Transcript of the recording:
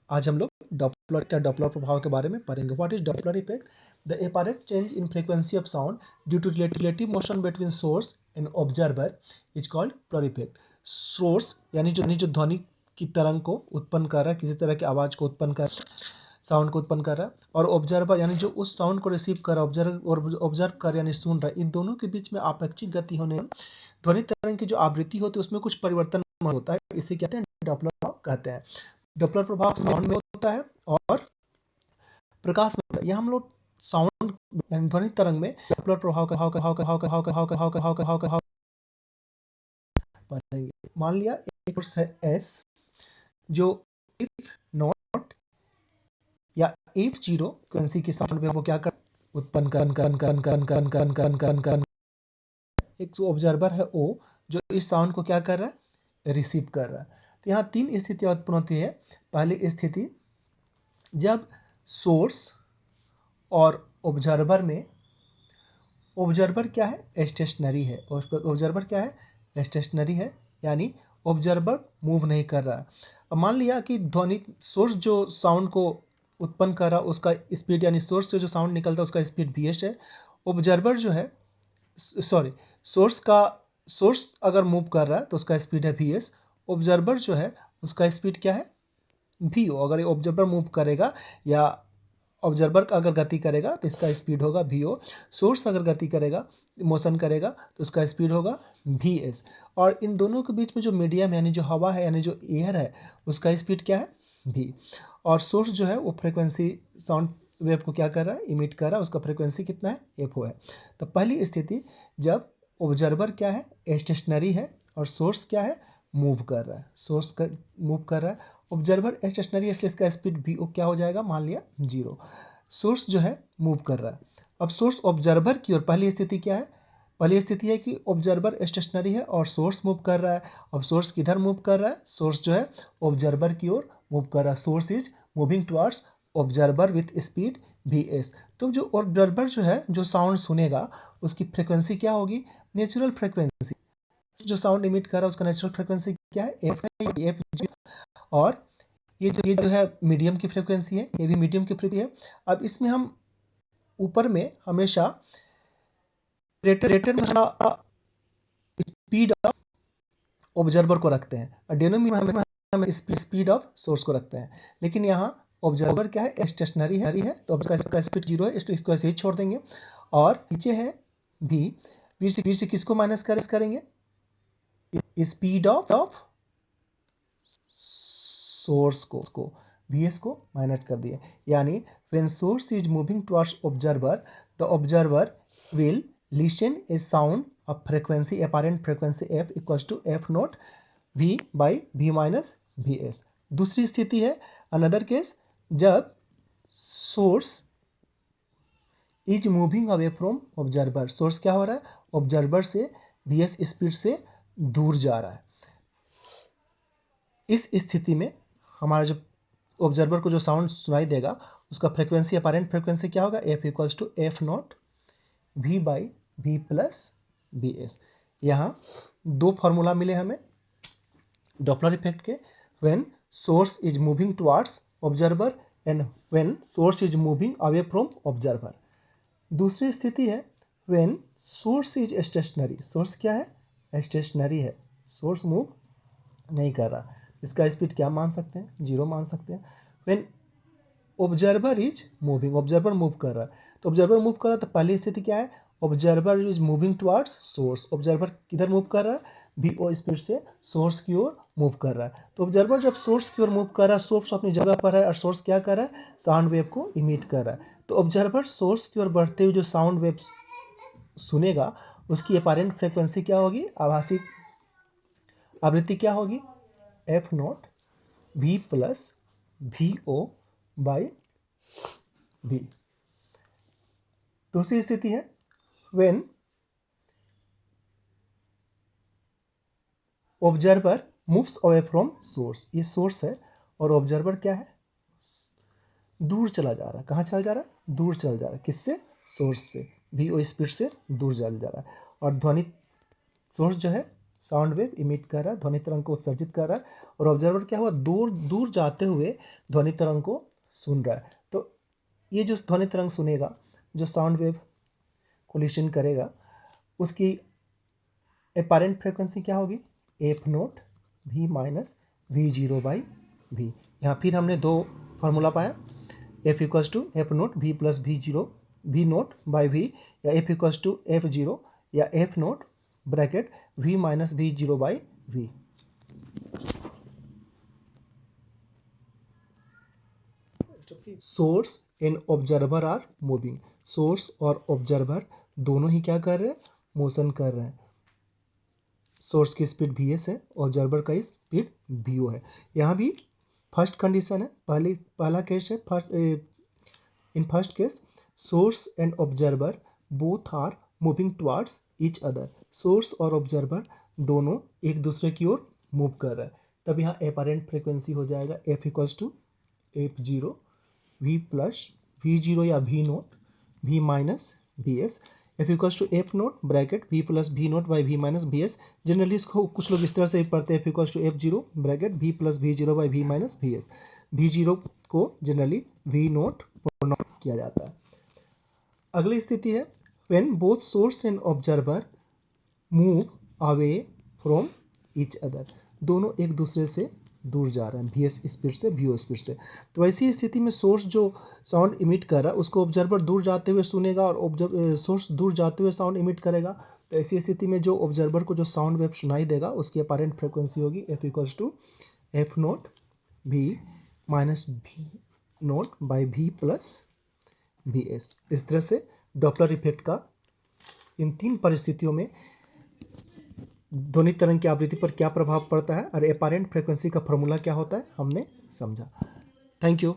आज हम लोग डॉपलर प्रभाव के बारे में पढ़ेंगे। What is Doppler effect? The apparent change in frequency of sound due to relative motion between source and observer is called Doppler effect. Source यानी जो ध्वनि की तरंग को उत्पन्न कर रहा है, किसी तरह की आवाज़ को उत्पन्न कर रहा है, साउंड को उत्पन्न कर रहा है, और ऑब्जर्वर यानी जो उस साउंड को रिसीव कर रहा है ऑब्जर्व कर यानी सुन रहा है, इन दोनों के बीच में आपेक्षिक गति होने ध्वनि तरंग की जो आवृत्ति होती है उसमें कुछ परिवर्तन होता है। इसे कहते हैं डॉपलर प्रभाव कहते हैं। डॉपलर प्रभाव साउंड में होता है और प्रकाश में होता है। यह हम लोग साउंड यानी ध्वनि तरंग में डॉपलर प्रभाव पढ़ेंगे। मान लिया एक फोर्स है एस जो इफ नॉट या इफ जीरो फ्रीक्वेंसी की साउंड वेव को क्या कर उत्पन्न कर एक जो ऑब्जर्वर है ओ जो इस साउंड को क्या कर रहा है रिसीव कर रहा है। तो यहाँ तीन स्थितियाँ उत्पन्न होती है। पहली स्थिति जब सोर्स और ऑब्जर्वर में ऑब्जर्वर क्या है स्टेशनरी है, ऑब्जर्वर क्या है स्टेशनरी है यानी ऑब्जर्वर मूव नहीं कर रहा है। अब मान लिया कि ध्वनि सोर्स जो साउंड को उत्पन्न कर रहा है उसका स्पीड यानी सोर्स से जो साउंड निकलता है उसका स्पीड वी है। ऑब्जर्वर जो है सोर्स अगर मूव कर रहा है तो उसका स्पीड है वी एस। ऑब्जर्वर जो है उसका स्पीड क्या है वी ओ। अगर ऑब्जर्वर मूव करेगा या ऑब्जर्वर अगर गति करेगा तो इसका स्पीड होगा वी ओ। सोर्स अगर गति करेगा मोशन करेगा तो उसका स्पीड होगा वी एस। और इन दोनों के बीच में जो मीडियम यानी जो हवा है यानी जो एयर है उसका स्पीड क्या है वी। और सोर्स जो है वो फ्रिक्वेंसी साउंड वेव को क्या कर रहा है इमिट कर रहा है, उसका फ्रिक्वेंसी कितना है एफ ओ है। तो पहली स्थिति जब ऑब्जर्वर क्या है स्टेशनरी है और सोर्स क्या है मूव कर रहा है, सोर्स का मूव कर रहा है। ऑब्जर्वर स्टेशनरी है इसलिए इसका स्पीड वी ओ क्या हो जाएगा मान लिया 0। सोर्स जो है मूव कर रहा है। अब सोर्स ऑब्जर्वर की ओर पहली स्थिति क्या है, पहली स्थिति है कि ऑब्जर्वर स्टेशनरी है और सोर्स मूव कर रहा है। अब सोर्स किधर मूव कर रहा है, सोर्स जो है ऑब्जर्वर की ओर मूव कर रहा है। Source is moving towards observer with speed V S. तो जो ऑब्जर्वर जो है जो साउंड सुनेगा उसकी फ्रिक्वेंसी क्या होगी नेचुरल फ्रिक्वेंसी। जो साउंड इमिट कर रहा है उसका नेचुरल फ्रिक्वेंसी क्या है एफ है, एफ। और ये जो है मीडियम की फ्रिक्वेंसी है, ये भी मीडियम की फ्रिक्वेंसी है। अब इसमें हम ऊपर में हमेशा रेटर में स्पीड ऑफ ऑब्जर्वर को रखते हैं और डिनोमिनेटर में हम स्पीड ऑफ सोर्स को रखते हैं। लेकिन यहाँ ऑब्जर्वर क्या है स्टेशनरी है तो इसका स्पीड 0 है इसलिए इसको ऐसे ही छोड़ देंगे। और नीचे है वी से किसको माइनस करेंगे स्पीड ऑफ सोर्स को वी एस को माइनस कर दिया। यानी when source is moving towards observer the observer will listen a sound of frequency apparent frequency F equals to F not V by V minus V S. दूसरी स्थिति है another case जब source is moving away from observer. Source क्या हो रहा है observer से V S speed से दूर जा रहा है। इस स्थिति में हमारा जो ऑब्जर्वर को जो साउंड सुनाई देगा उसका फ्रिक्वेंसी अपैरेंट फ्रिक्वेंसी क्या होगा F equals to F not V by V plus V S. यहाँ दो फार्मूला मिले हमें डॉपलर इफेक्ट के। When source is moving towards observer and when source is moving away from observer. दूसरी स्थिति है when source is stationary. Source क्या है स्टेशनरी है, सोर्स मूव नहीं कर रहा, इसका स्पीड क्या मान सकते हैं 0 मान सकते हैं। When observer is moving, observer move कर रहा है तो ऑब्जर्वर मूव कर रहा है तो पहली स्थिति क्या है observer is moving towards source. Observer किधर मूव कर रहा है वी ओ स्पीड से सोर्स की ओर मूव कर रहा है। तो ऑब्जर्वर जब सोर्स की ओर मूव कर रहा है सोर्स अपनी जगह पर है और सोर्स क्या कर रहा है साउंड वेव को इमिट कर रहा है। तो ऑब्जर्वर सोर्स की ओर बढ़ते हुए जो साउंड वेव सुनेगा उसकी अपैरेंट फ्रिक्वेंसी क्या होगी आभासी आवृत्ति क्या होगी F not V plus V O by V. दूसरी स्थिति है when observer moves away from source. ये सोर्स है और ऑब्जर्वर क्या है दूर चला जा रहा है। कहाँ चला जा रहा है दूर चला जा रहा है, किससे सोर्स से वी ओ स्पीड से दूर चला जा रहा है। और ध्वनि सोर्स जो है साउंड वेव इमिट कर रहा है, ध्वनि तरंग को उत्सर्जित कर रहा है, और ऑब्जर्वर क्या हुआ, दूर दूर जाते हुए ध्वनि तरंग को सुन रहा है। तो ये जो ध्वनि तरंग सुनेगा, जो साउंड वेव को लिसन करेगा, उसकी एपारेंट फ्रिक्वेंसी क्या होगी, एफ नोट भी minus V zero by V. यहाँ फिर हमने दो फार्मूला पाया, F equals to F naught V plus V zero V naught by V, या F equals to F zero या F naught bracket V minus V zero by V. Source and observer are moving, source और observer दोनों ही क्या कर रहे हैं, motion कर रहे हैं। सोर्स की स्पीड वी एस है, ऑब्जर्वर का स्पीड वी ओ है। यहाँ भी फर्स्ट कंडीशन है, पहला केस है, in first case source and observer both are moving towards each other, source और ऑब्जर्वर दोनों एक दूसरे की ओर मूव कर रहे हैं। तब यहाँ एपारेंट फ्रिक्वेंसी हो जाएगा F equals to F zero V plus V zero या V naught V minus V S, F equals to F naught bracket V plus V naught by V minus V S. Generally इसको कुछ लोग इस तरह से पढ़ते हैं, F equals to F zero bracket V plus V zero by V minus V S. V zero को generally V naught किया जाता है। अगली स्थिति है when both source and observer move away from each other, दोनों एक दूसरे से दूर जा रहे हैं, वी एस स्पीड से वी ओ स्पीड से। तो ऐसी स्थिति में सोर्स जो साउंड इमिट कर रहा है उसको ऑब्जर्वर दूर जाते हुए सुनेगा, और सोर्स दूर जाते हुए साउंड इमिट करेगा। तो ऐसी स्थिति में जो ऑब्जर्वर को जो साउंड वेव सुनाई देगा उसकी अपारेंट फ्रिक्वेंसी होगी F equals to F naught V minus V naught by V plus V S. इस तरह से डॉपलर इफेक्ट का इन तीन परिस्थितियों में ध्वनि तरंग की आवृत्ति पर क्या प्रभाव पड़ता है और एपारेंट फ्रिक्वेंसी का फॉर्मूला क्या होता है हमने समझा। Thank you.